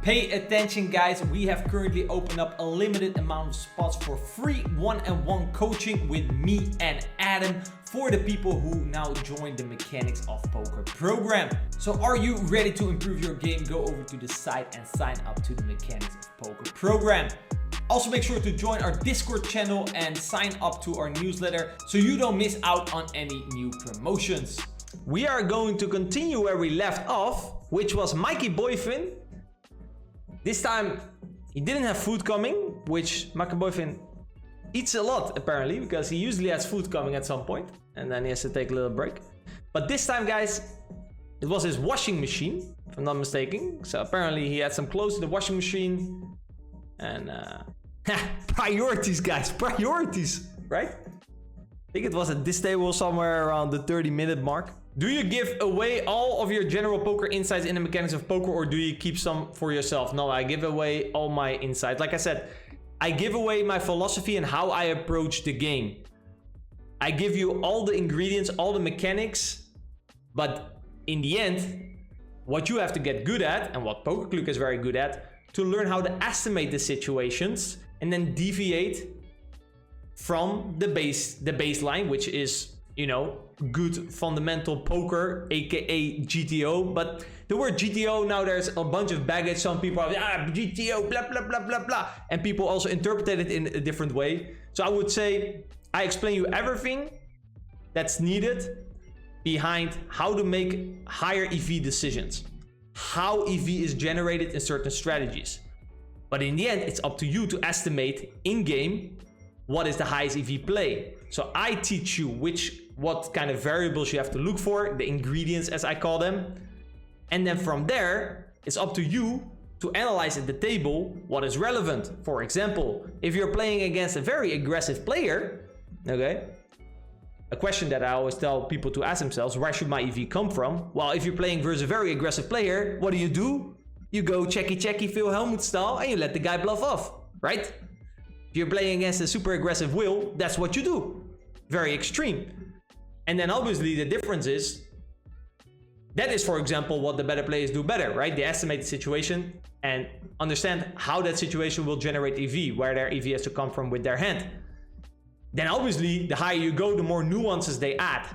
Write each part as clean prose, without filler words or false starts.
Pay attention guys, we have currently opened up a limited amount of spots for free one-on-one coaching with me and Adam for the people who now join the Mechanics of Poker program. So are you ready to improve your game? Go over to the site and sign up to the Mechanics of Poker program. Also make sure to join our Discord channel and sign up to our newsletter so you don't miss out on any new promotions. We are going to continue where we left off, which was makeboifin. This time he didn't have food coming, which makeboifin eats a lot apparently, because he usually has food coming at some point and then he has to take a little break. But this time guys, it was his washing machine, if I'm not mistaken. So apparently he had some clothes in the washing machine and priorities guys, priorities, right? I think it was at this table somewhere around the 30-minute mark. Do you give away all of your general poker insights in the Mechanics of Poker, or do you keep some for yourself? No, I give away all my insights. Like I said, I give away my philosophy and how I approach the game. I give you all the ingredients, all the mechanics, but in the end, what you have to get good at, and what POKERKLUKA is very good at, to learn how to estimate the situations and then deviate from the baseline, which is, you know, good fundamental poker, aka GTO. But the word GTO, now there's a bunch of baggage. Some people are GTO, blah blah blah blah blah, and people also interpret it in a different way. So I would say I explain you everything that's needed behind how to make higher EV decisions, how EV is generated in certain strategies. But in the end, it's up to you to estimate in game what is the highest EV play. So I teach you what kind of variables you have to look for, the ingredients as I call them. And then from there, it's up to you to analyze at the table what is relevant. For example, if you're playing against a very aggressive player, okay, a question that I always tell people to ask themselves, where should my EV come from? Well, if you're playing versus a very aggressive player, what do? You go checky, Phil Hellmuth style, and you let the guy bluff off, right? If you're playing against a super aggressive wheel, that's what you do. Very extreme. And then obviously the difference is, that is, for example, what the better players do better, right? They estimate the situation and understand how that situation will generate EV, where their EV has to come from with their hand. Then obviously, the higher you go, the more nuances they add.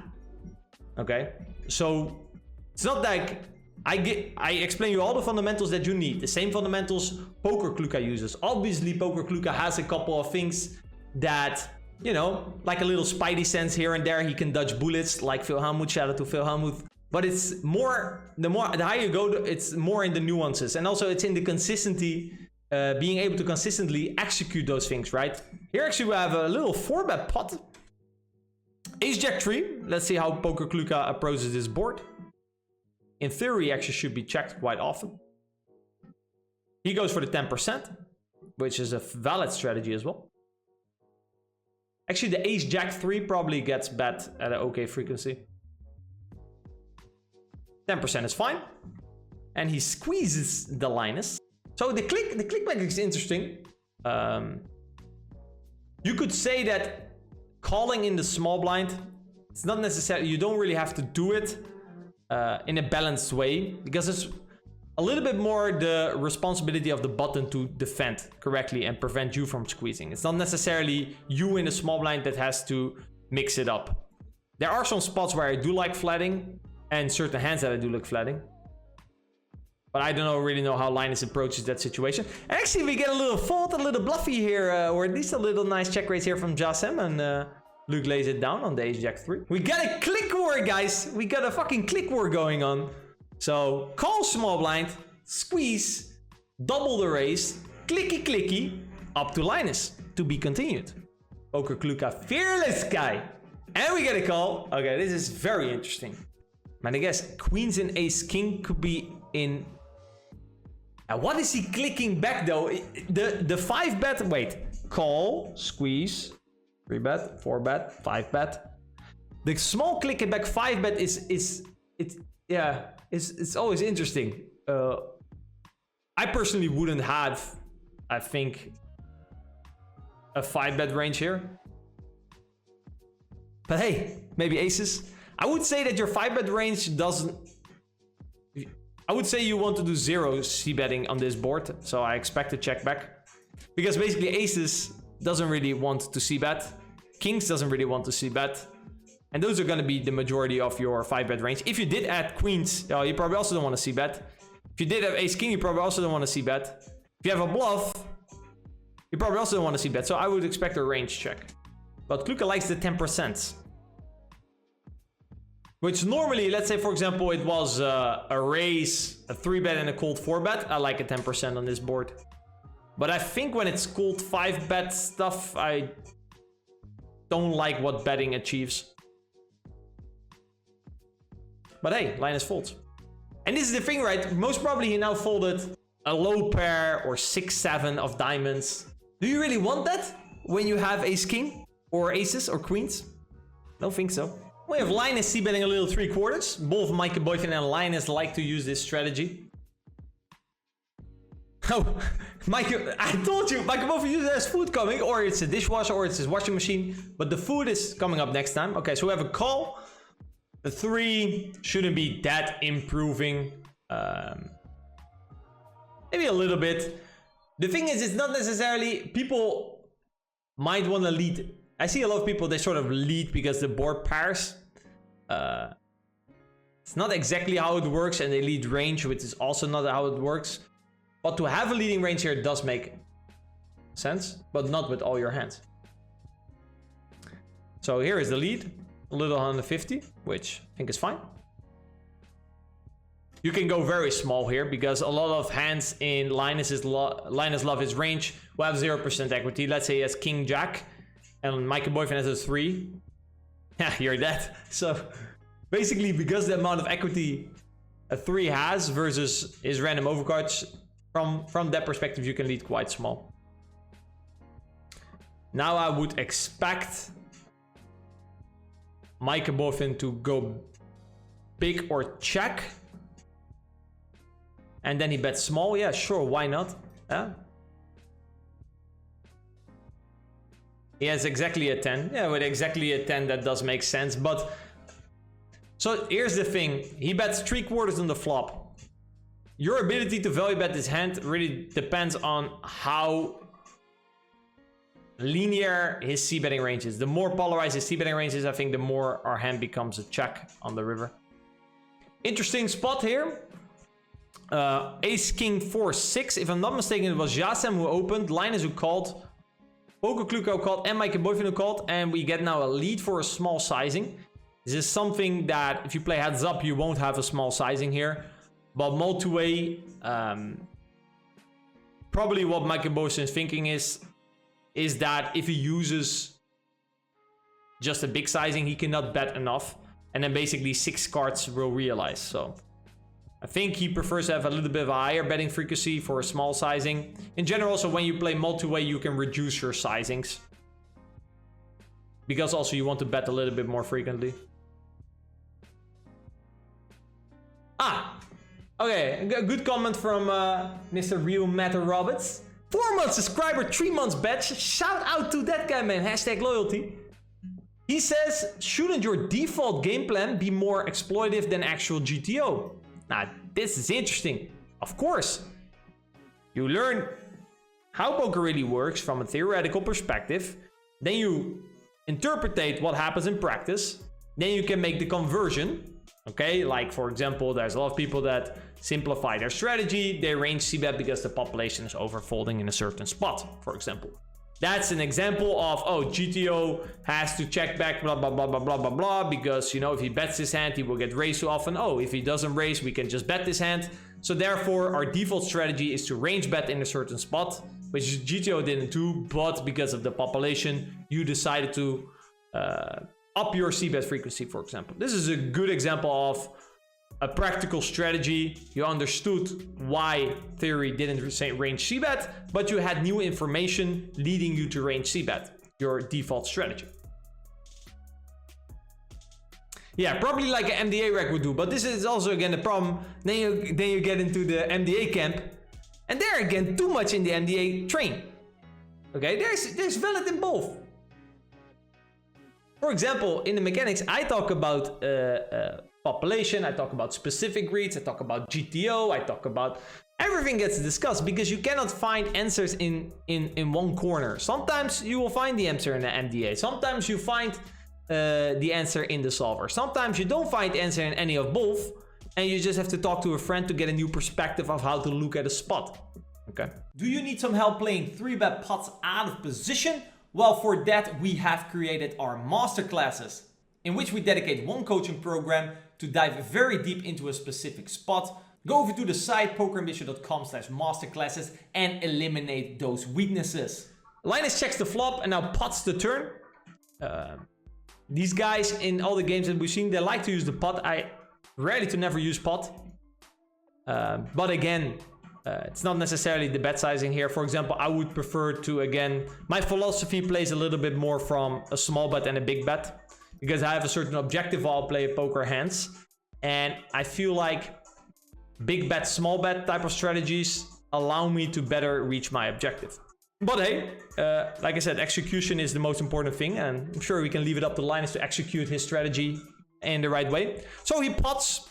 Okay? So it's not like I explain you all the fundamentals that you need. The same fundamentals POKERKLUKA uses. Obviously, POKERKLUKA has a couple of things that, you know, like a little spidey sense here and there. He can dodge bullets like Phil Hellmuth. Shout out to Phil Hellmuth. But it's more, the higher you go, it's more in the nuances. And also it's in the consistency, being able to consistently execute those things, right? Here actually we have a little 4-bet pot. Ace Jack 3. Let's see how POKERKLUKA approaches this board. In theory, actually should be checked quite often. He goes for the 10%, which is a valid strategy as well. Actually, the Ace Jack 3 probably gets bet at an okay frequency. 10% is fine. And he squeezes the Linus. So the clickback is interesting. You could say that calling in the small blind, it's not necessarily, you don't really have to do it in a balanced way, because it's a little bit more the responsibility of the button to defend correctly and prevent you from squeezing. It's not necessarily you in a small blind that has to mix it up. There are some spots where I do like flatting and certain hands that I do like flatting. But I don't really know how Linus approaches that situation. And actually, we get a little fold, a little bluffy here, or at least a little nice check raise here from ja.sam, and Luke lays it down on the Ace Jack 3. We got a click war, guys. We got a fucking click war going on. So call small blind, squeeze, double the raise, clicky, up to Linus. To be continued. POKERKLUKA, fearless guy. And we get a call. Okay, this is very interesting. Man, I guess queens and ace king could be in. And what is he clicking back though? The 5-bet, wait, call, squeeze, 3-bet, 4-bet, 5-bet. The small click it back 5-bet it's always interesting. I personally wouldn't have, I think, a 5-bet range here. But hey, maybe aces. I would say that your 5-bet range doesn't... I would say you want to do 0 c-betting on this board. So I expect to check back. Because basically aces doesn't really want to c-bet. Kings doesn't really want to c-bet. And those are going to be the majority of your 5-bet range. If you did add queens, you probably also don't want to c-bet. If you did have ace-king, you probably also don't want to c-bet. If you have a bluff, you probably also don't want to c-bet. So I would expect a range check. But Kluka likes the 10%. Which normally, let's say for example, it was a raise, a 3-bet and a cold 4-bet. I like a 10% on this board. But I think when it's cold 5-bet stuff, I don't like what betting achieves. But hey, Linus folds. And this is the thing, right? Most probably he now folded a low pair or 6-7 of diamonds. Do you really want that when you have ace-king or aces or queens? Don't think so. We have Linus c-betting a little 3/4. Both makeboifin and Linus like to use this strategy. Oh, Mike, I told you, makeboifin usually has food coming, or it's a dishwasher, or it's his washing machine. But the food is coming up next time. Okay, so we have a call. The 3 shouldn't be that improving. Maybe a little bit. The thing is, it's not necessarily... People might want to lead. I see a lot of people, they sort of lead because the board pairs. It's not exactly how it works, and they lead range, which is also not how it works. But to have a leading range here does make sense, but not with all your hands. So here is the lead. A little 150, which I think is fine. You can go very small here because a lot of hands in LLinusLLove is range will have 0% equity. Let's say he has King Jack and makeboifin has a 3. Yeah, you're dead. So basically, because the amount of equity a 3 has versus his random overcards, from that perspective, you can lead quite small. Now I would expect makeboifin to go big or check. And then he bets small. Yeah, sure, why not? Yeah. He has exactly a 10. Yeah, with exactly a 10, that does make sense. But so here's the thing. He bets 3/4 on the flop. Your ability to value bet this hand really depends on how linear his c-betting range is. The more polarized his c-betting range is, I think the more our hand becomes a check on the river. Interesting spot here. Ace King 4-6. If I'm not mistaken, it was ja.sam who opened, Linus who called, POKERKLUKA who called, and makeboifin who called, and we get now a lead for a small sizing. This is something that if you play heads up, you won't have a small sizing here. But multi-way, probably what makeboifin is thinking is that if he uses just a big sizing, he cannot bet enough. And then basically 6 cards will realize. So I think he prefers to have a little bit of a higher betting frequency for a small sizing. In general, also when you play multi-way, you can reduce your sizings. Because also you want to bet a little bit more frequently. Okay, a good comment from Mr. Real Matter Roberts. 4 months subscriber, 3 months badge. Shout out to that guy, man. Hashtag loyalty. He says, shouldn't your default game plan be more exploitive than actual GTO? Now, this is interesting. Of course. You learn how poker really works from a theoretical perspective. Then you interpretate what happens in practice. Then you can make the conversion. Okay, like for example, there's a lot of people that simplify their strategy. They range c-bet because the population is overfolding in a certain spot, for example. That's an example of, oh, GTO has to check back, blah, blah, blah, blah, blah, blah, blah, because, you know, if he bets this hand, he will get raised too often. Oh, if he doesn't raise, we can just bet this hand. So therefore, our default strategy is to range bet in a certain spot, which GTO didn't do, but because of the population, you decided to up your c-bet frequency, for example. This is a good example of a practical strategy. You understood why theory didn't range c-bet, but you had new information leading you to range c-bet, your default strategy. Yeah, probably like an MDA rec would do, but this is also again the problem. Then you get into the MDA camp, and they're again too much in the MDA train. Okay, there's valid in both. For example, in the mechanics, I talk about population, I talk about specific reads, I talk about GTO, I talk about everything gets discussed because you cannot find answers in one corner. Sometimes you will find the answer in the MDA. Sometimes you find the answer in the solver. Sometimes you don't find the answer in any of both, and you just have to talk to a friend to get a new perspective of how to look at a spot. Okay. Do you need some help playing 3-bet pots out of position? Well, for that we have created our masterclasses, in which we dedicate one coaching program to dive very deep into a specific spot. Go over to the site pokerambition.com/masterclasses and eliminate those weaknesses. Linus checks the flop and now pots the turn. These guys in all the games that we've seen, they like to use the pot. I rarely to never use pot. But again, it's not necessarily the bet sizing here. For example, I would prefer to, again, my philosophy plays a little bit more from a small bet and a big bet, because I have a certain objective while I play poker hands. And I feel like big bet, small bet type of strategies allow me to better reach my objective. But hey, like I said, execution is the most important thing, and I'm sure we can leave it up to Linus to execute his strategy in the right way. So he pots,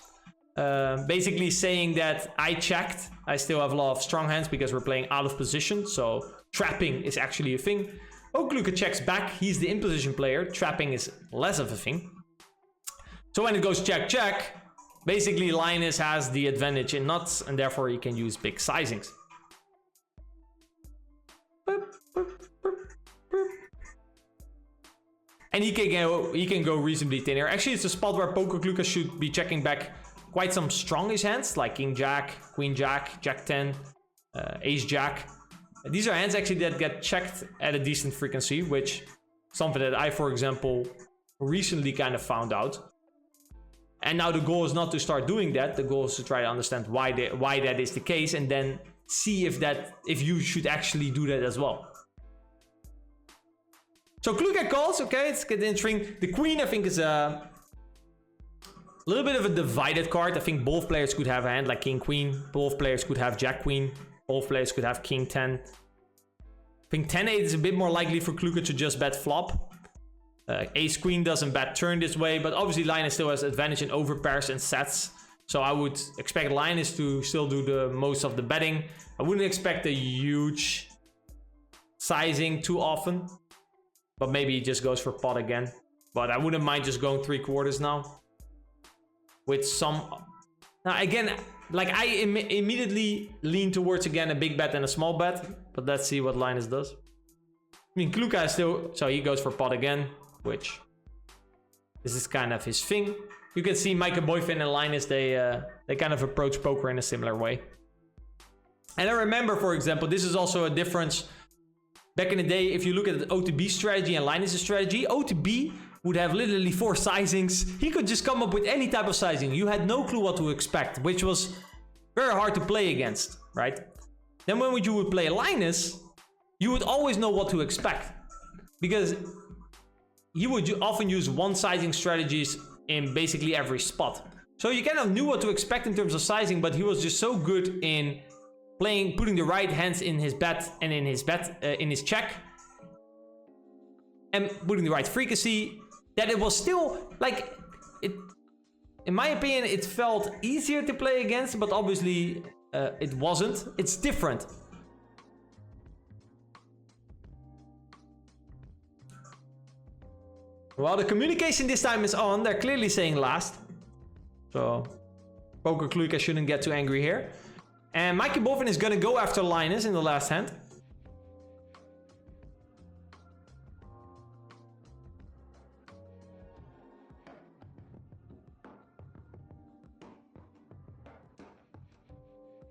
basically saying that I checked. I still have a lot of strong hands because we're playing out of position, so trapping is actually a thing. POKERKLUKA checks back. He's the in-position player. Trapping is less of a thing. So when it goes check, check, basically Linus has the advantage in nuts, and therefore he can use big sizings. And he can go reasonably thin here. Actually, it's a spot where POKERKLUKA should be checking back quite some strongish hands, like King Jack, Queen Jack, Jack 10, Ace Jack. These are hands actually that get checked at a decent frequency, which something that I, for example, recently kind of found out. And now the goal is not to start doing that. The goal is to try to understand why that is the case, and then see if you should actually do that as well. So Kluka calls, okay, it's getting interesting. The queen, I think, is a little bit of a divided card. I think both players could have a hand like king queen. Both players could have jack queen. Both players could have king 10. I think 10-8 is a bit more likely for Kluka to just bet flop. Ace queen doesn't bet turn this way, but obviously Linus still has advantage in overpairs and sets. So I would expect Linus to still do the most of the betting. I wouldn't expect a huge sizing too often, but maybe he just goes for pot again. But I wouldn't mind just going 3/4 now. With some... Now again, like I immediately lean towards, again, a big bet and a small bet. But let's see what Linus does. I mean, Kluka is still... So he goes for pot again, which... This is kind of his thing. You can see makeboifin and Linus, they kind of approach poker in a similar way. And I remember, for example, this is also a difference. Back in the day, if you look at the OTB strategy and Linus' strategy, OTB would have literally 4 sizings. He could just come up with any type of sizing. You had no clue what to expect, which was very hard to play against, right? Then when you would play Linus, you would always know what to expect, because he would often use one sizing strategies in basically every spot. So you kind of knew what to expect in terms of sizing, but he was just so good in putting the right hands in his bet and in his check, and putting the right frequency, that it was still like it. In my opinion, it felt easier to play against, but obviously it wasn't. It's different. Well, the communication this time is on. They're clearly saying last. So POKERKLUKA shouldn't get too angry here. And makeboifin is going to go after Linus in the last hand.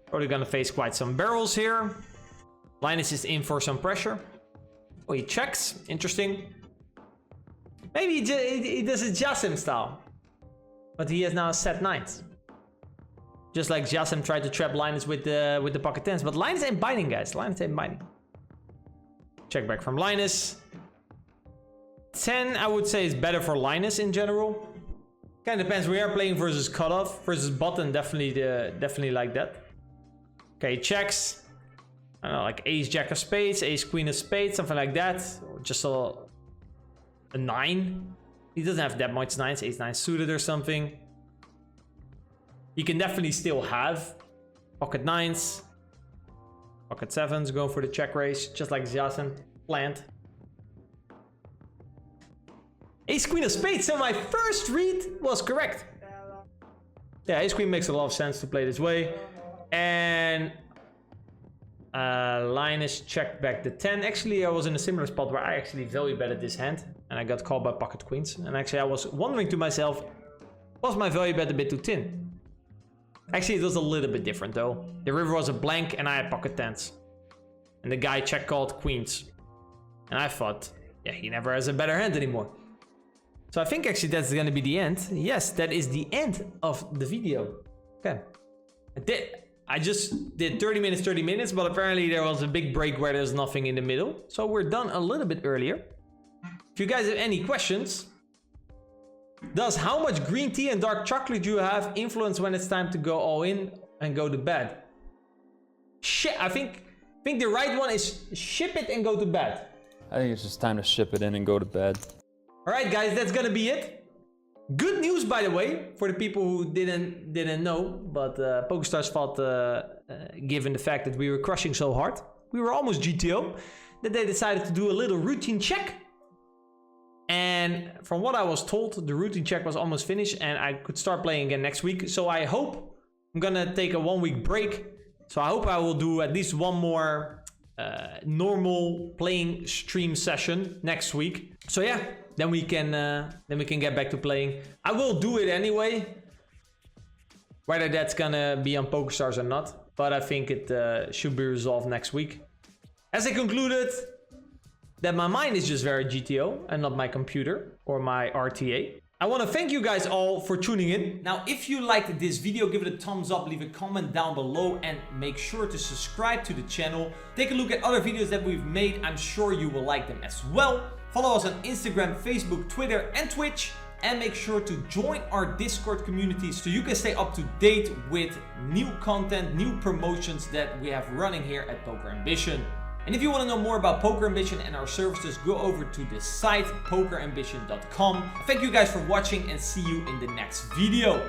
Probably going to face quite some barrels here. Linus is in for some pressure. Oh, he checks. Interesting. Maybe he does a ja.sam style. But he has now set 9s. Just like ja.sam tried to trap Linus with the pocket 10s. But Linus ain't biting, guys. Linus ain't biting. Check back from Linus. 10, I would say, is better for Linus in general. Kind of depends. We are playing versus cutoff. Versus button, definitely like that. Okay, checks. I don't know, like ace jack of spades, ace queen of spades, something like that. Or just a 9. He doesn't have that much 9s. Ace 9 suited or something. You can definitely still have pocket 9s, pocket 7s, going for the check raise, just like ja.sam planned. Ace Queen of Spades, so my first read was correct. Yeah, Ace Queen makes a lot of sense to play this way. And Linus checked back the 10. Actually, I was in a similar spot where I actually value betted this hand. And I got called by pocket queens. And actually, I was wondering to myself, was my value bet a bit too thin? Actually, it was a little bit different though. The river was a blank and I had pocket 10s. And the guy check called queens. And I thought, yeah, he never has a better hand anymore. So I think actually that's gonna be the end. Yes, that is the end of the video. Okay. I just did 30 minutes, but apparently there was a big break where there's nothing in the middle. So we're done a little bit earlier. If you guys have any questions, does how much green tea and dark chocolate you have influence when it's time to go all in and go to bed? Shit, I think the right one is ship it and go to bed. I think it's just time to ship it in and go to bed. All right, guys, that's gonna be it. Good news, by the way, for the people who didn't know, but PokerStars thought, given the fact that we were crushing so hard, we were almost GTO, that they decided to do a little routine check. And from what I was told, the routine check was almost finished and I could start playing again next week. So I hope I'm gonna take a 1 week break. So I hope I will do at least one more normal playing stream session next week. So yeah, then we can get back to playing. I will do it anyway, whether that's gonna be on PokerStars or not. But I think it should be resolved next week. As I concluded, that my mind is just very GTO and not my computer or my RTA. I want to thank you guys all for tuning in. Now, if you liked this video, give it a thumbs up, leave a comment down below, and make sure to subscribe to the channel. Take a look at other videos that we've made. I'm sure you will like them as well. Follow us on Instagram, Facebook, Twitter, and Twitch. And make sure to join our Discord community so you can stay up to date with new content, new promotions that we have running here at Poker Ambition. And if you want to know more about Poker Ambition and our services, go over to the site pokerambition.com. Thank you guys for watching and see you in the next video.